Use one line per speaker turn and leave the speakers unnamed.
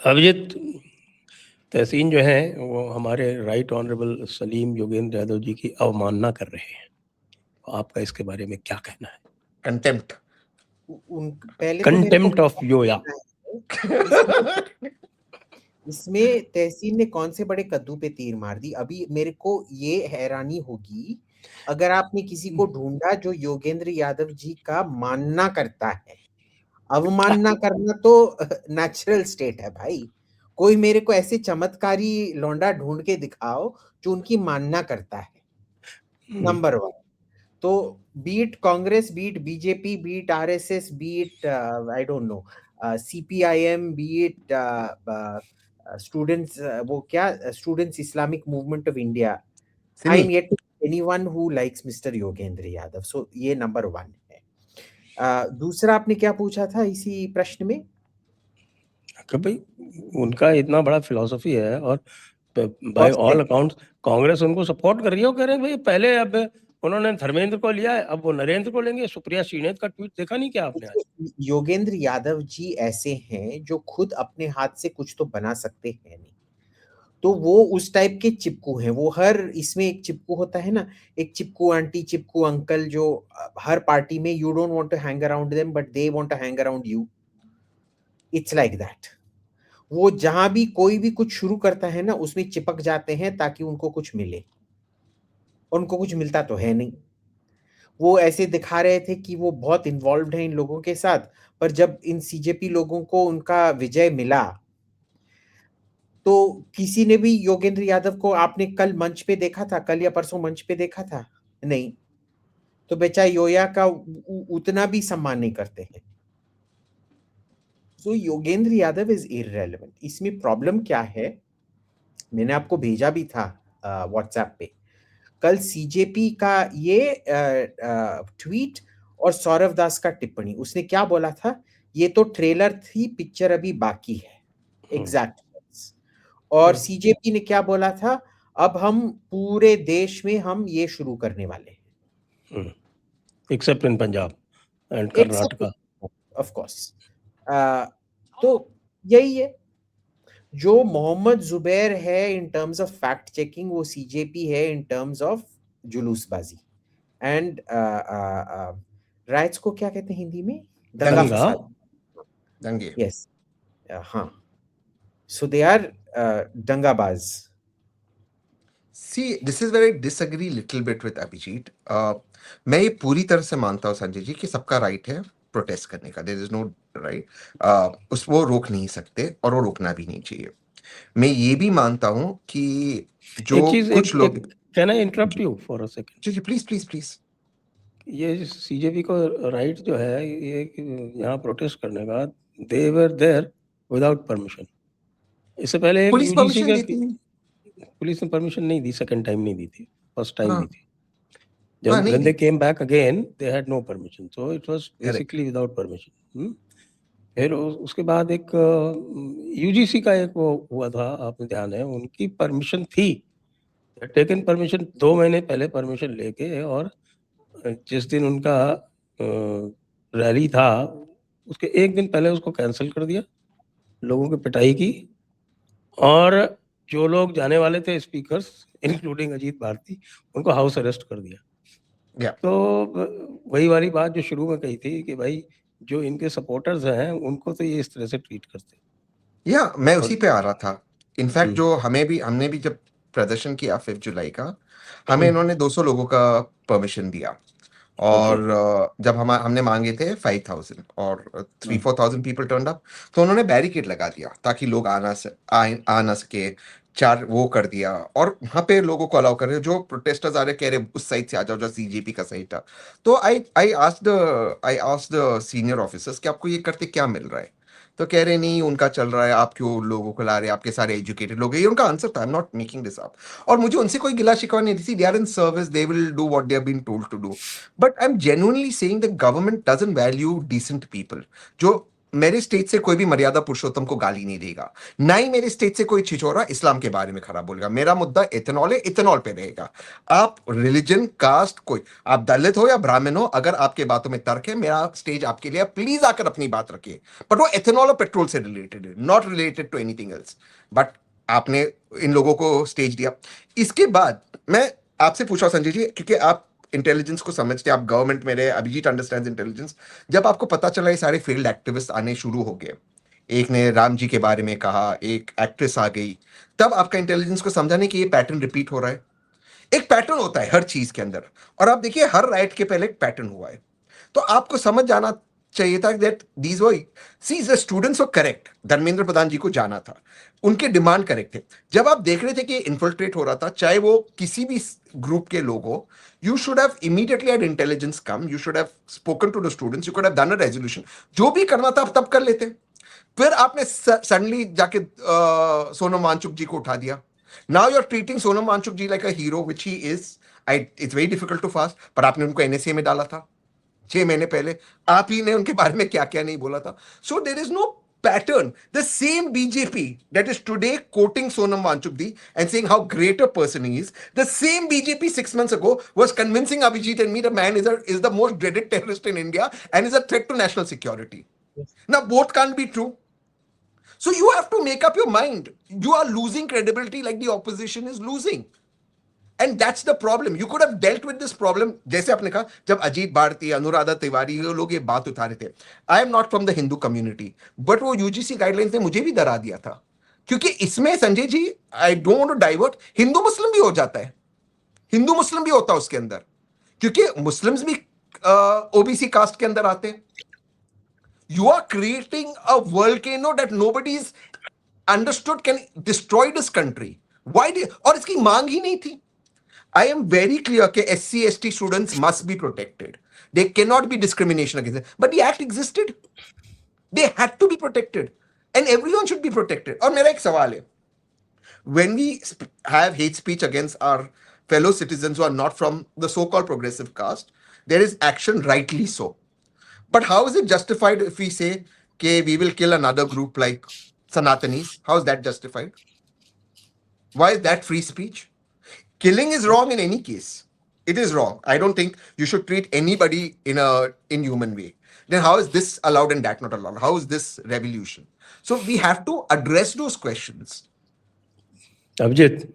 अभिजीत, तहसीन जो है वो हमारे राइट ऑनरेबल सलीम योगेंद्र यादव जी की अवमानना कर रहे हैं। आपका इसके बारे में क्या कहना है?
कंटेम्प्ट।
पहले तो मेरे को
कंटेम्प्ट ऑफ योया।
इसमें तहसीन ने कौन से बड़े कद्दू पे तीर मार दी। अभी मेरे को ये हैरानी होगी अगर आपने किसी को ढूंढा जो योगेंद्र यादव जी का मानना करता है। अवमानना करना तो नेचुरल स्टेट है भाई। कोई मेरे को ऐसे चमत्कारी लौंडा ढूंढ के दिखाओ जो उनकी मानना करता है। नंबर 1। तो beat Congress, beat BJP, beat RSS, beat I don't know CPIM, beat students, वो क्या students Islamic Movement of India, I am yet to anyone who likes mister Yogendra Yadav. So ये नंबर 1 है। दूसरा आपने क्या पूछा था इसी प्रश्न में?
कि भाई उनका इतना बड़ा फिलॉसफी है और बाय ऑल अकाउंट्स कांग्रेस उनको सपोर्ट कर रही है। वो कह रहे हैं भाई पहले अब उन्होंने धर्मेंद्र को लिया है, अब वो नरेंद्र को लेंगे। सुप्रिया श्रीनेत का ट्वीट देखा नहीं क्या आपने आज?
योगेंद्र यादव जी ऐसे हैं जो खुद अपने हाथ से कुछ तो बना सकते हैं नहीं, तो वो उस टाइप के चिपकू हैं। वो हर इसमें एक चिपकू होता है ना, एक चिपकू आंटी, चिपकू अंकल, जो हर पार्टी में you don't want to hang around them but they want to hang around you. It's like that. वो जहां भी कोई भी कुछ शुरू करता है ना उसमें चिपक जाते हैं ताकि उनको कुछ मिले। उनको कुछ मिलता तो है नहीं। वो ऐसे दिखा रहे थे कि वो बहुत इन्वॉल्व्ड हैं इन लोगों के साथ, पर जब इन सीजेपी लोगों को उनका विजय मिला तो किसी ने भी योगेंद्र यादव को आपने कल मंच पे देखा था? कल या परसों मंच पे देखा था? नहीं। तो बेचा योया का उतना भी सम्मान नहीं करते हैं। सो योगेंद्र यादव इज इररेलेवेंट। इसमें प्रॉब्लम क्या है, मैंने आपको भेजा भी था व्हाट्सएप पे कल सीजेपी का ये ट्वीट और सौरव दास का टिप्पणी। उसने क्या बोला था, ये तो ट्रेलर थी, पिक्चर अभी बाकी है। एग्जैक्ट। और सीजेपी ने क्या बोला था, अब हम पूरे देश में हम ये शुरू करने वाले हैं,
except in Punjab and Karnataka
of course. तो यही है जो मोहम्मद जुबैर है in terms of fact checking, वो सीजेपी है इन टर्म्स ऑफ जुलूसबाजी एंड राइट्स को क्या कहते हैं हिंदी में? दंगा फसाद।
दंगे।
यस, हाँ। सो दे आर दंगाबाज।
See, this is where I disagree little bit with Abhijit. मैं ये पूरी तरह से मानता हूँ संजय जी कि सबका राइट है प्रोटेस्ट करने का। देयर इज नो राइट, उसको रोक नहीं सकते और वो रोकना भी नहीं चाहिए। मैं ये भी मानता हूँ कि जो कुछ लोग,
can I interrupt you for a second?
जी जी प्लीज प्लीज प्लीज।
ये सीजेपी को राइट जो है ये यहाँ प्रोटेस्ट करने का, they were there without permission. इससे पहले एक
पुलिस
यूजीसी
परमिशन
का
देती नहीं।
पुलिस ने परमिशन नहीं दी, सेकंड टाइम नहीं दी थी, फर्स्ट टाइम
हाँ,
दी थी। जब
हाँ, नहीं
when they
the.
came back again they had no permission, so it was basically without permission। फिर उसके बाद एक यूजीसी का एक वो हुआ था, आपने ध्यान है, उनकी परमिशन थी, टेकन परमिशन 2 महीने पहले परमिशन लेके, और जिस दिन उनका रैली था उसके एक दिन पहले उसको कैंसिल कर दिया, लोगों की पिटाई की, और जो लोग जाने वाले थे स्पीकर्स इंक्लूडिंग अजीत भारती, उनको हाउस अरेस्ट कर दिया। तो वही वाली बात जो शुरू में कही थी कि भाई जो इनके सपोर्टर्स हैं उनको तो ये इस तरह से ट्रीट करते।
या मैं उसी पे आ रहा था। इनफैक्ट जो हमने भी जब प्रदर्शन किया 5 जुलाई का, हमें इन्होंने 200 लोगों का परमिशन दिया, और जब हमने मांगे थे 5000 और 3-4,000 पीपल टर्न अप, तो उन्होंने बैरिकेड लगा दिया ताकि लोग आ ना सके। 4 वो कर दिया, और वहां पे लोगों को अलाउ कर रहे, जो प्रोटेस्टर्स आ रहे कह रहे उस साइड से आ जाओ जो सीजेपी का साइड था। तो I asked the senior officers कि आपको ये करते क्या मिल रहा है? तो कह रहे नहीं उनका चल रहा है, आप क्यों लोगों को ला रहे हैं, आपके सारे एजुकेटेड लोग हैं। ये उनका आंसर था। I am not making this up. और मुझे उनसे कोई गिला शिकवा नहीं थी। They are in service, they will do what they have been told to do. But I am genuinely saying the government doesn't value decent people. जो मेरे स्टेज से कोई भी मर्यादा पुरुषोत्तम को गाली नहीं देगा, ना ही मेरे स्टेज से कोई छिछोरा इस्लाम के बारे में खराब बोलेगा। मेरा मुद्दा इथेनॉल है, इथेनॉल पे रहेगा। आप रिलीजन, कास्ट, कोई, आप दलित हो या ब्राह्मण हो, अगर आपके बातों में तर्क है, मेरा स्टेज आपके लिए, प्लीज आकर अपनी बात रखिए। बट वो इथेनॉल और पेट्रोल से रिलेटेड है, not related to anything else. But आपने इन लोगों को स्टेज दिया। इसके बाद मैं आपसे पूछा संजय जी, क्योंकि आप इंटेलिजेंस को समझते हैं, आप गवर्नमेंट में रहे, अभिजीत अंडरस्टैंड्स इंटेलिजेंस। जब आपको पता चला ये सारे फील्ड एक्टिविस्ट आने शुरू हो गए, एक ने राम जी के बारे में कहा, एक एक्ट्रेस आ गई, तब आपका इंटेलिजेंस को समझा नहीं कि ये पैटर्न रिपीट हो रहा है। एक पैटर्न होता है हर चीज के अंदर, और आप देखिए हर राइट के पहले एक पैटर्न हुआ है। तो आपको समझ जाना चाहिए था that these were, see the students were correct. Dharmendra Pradhan ji को जाना था, उनके डिमांड करेक्ट थे। जब आप देख रहे थे कि इन्फिल्ट्रेट हो रहा था, चाहे वो किसी भी ग्रुप के लोग हो, you should have immediately had intelligence come, you should have spoken to the students, you could have done a resolution। जो भी करना था आप तब कर लेते। फिर आपने सडनली जाके सोनम वांगचुक जी को उठा दिया। Now you are treating Sonam Wangchuk ji like a hero, which he is. It's very difficult to fast. पर आपने उनको एनएसए में डाला था 6 महीने पहले, आप ही ने उनके बारे में क्या क्या नहीं बोला था। So there is no pattern. The same BJP that is today quoting Sonam Wangchuk and saying how great a person he is, the same BJP 6 months ago was convincing Abhijit and me the man is the most dreaded terrorist in India and is a threat to national security. Now both can't be true. So you have to make up your mind. You are losing credibility like the opposition is losing. And that's the problem. You could have dealt with this problem. जैसे आपने कहा, जब अजीत भारती, अनुराधा तिवारी, ये लोग ये बात उठा रहे थे, I am not from the Hindu community, but वो यूजीसी गाइडलाइंस ने मुझे भी डरा दिया था। क्योंकि इसमें Sanjay ji, I don't want to divert, Hindu Muslim भी हो जाता है, हिंदू मुस्लिम भी होता है उसके अंदर, क्योंकि मुस्लिम्स भी ओबीसी कास्ट के अंदर आते हैं। You are creating a volcano that nobody is understood can destroy this country. Why? और इसकी मांग ही नहीं थी। I am very clear that SC, ST students must be protected. There cannot be discrimination against them. But the act existed. They had to be protected. And everyone should be protected. और मेरा एक सवाल है, when we have hate speech against our fellow citizens who are not from the so-called progressive caste, there is action, rightly so. But how is it justified if we say, okay, we will kill another group like Sanatanis? How is that justified? Why is that free speech? Killing is wrong in any case. It is wrong. I don't think you should treat anybody in a inhuman way. Then how is this allowed and that not allowed? How is this revolution? So we have to address those questions.
Abhijit,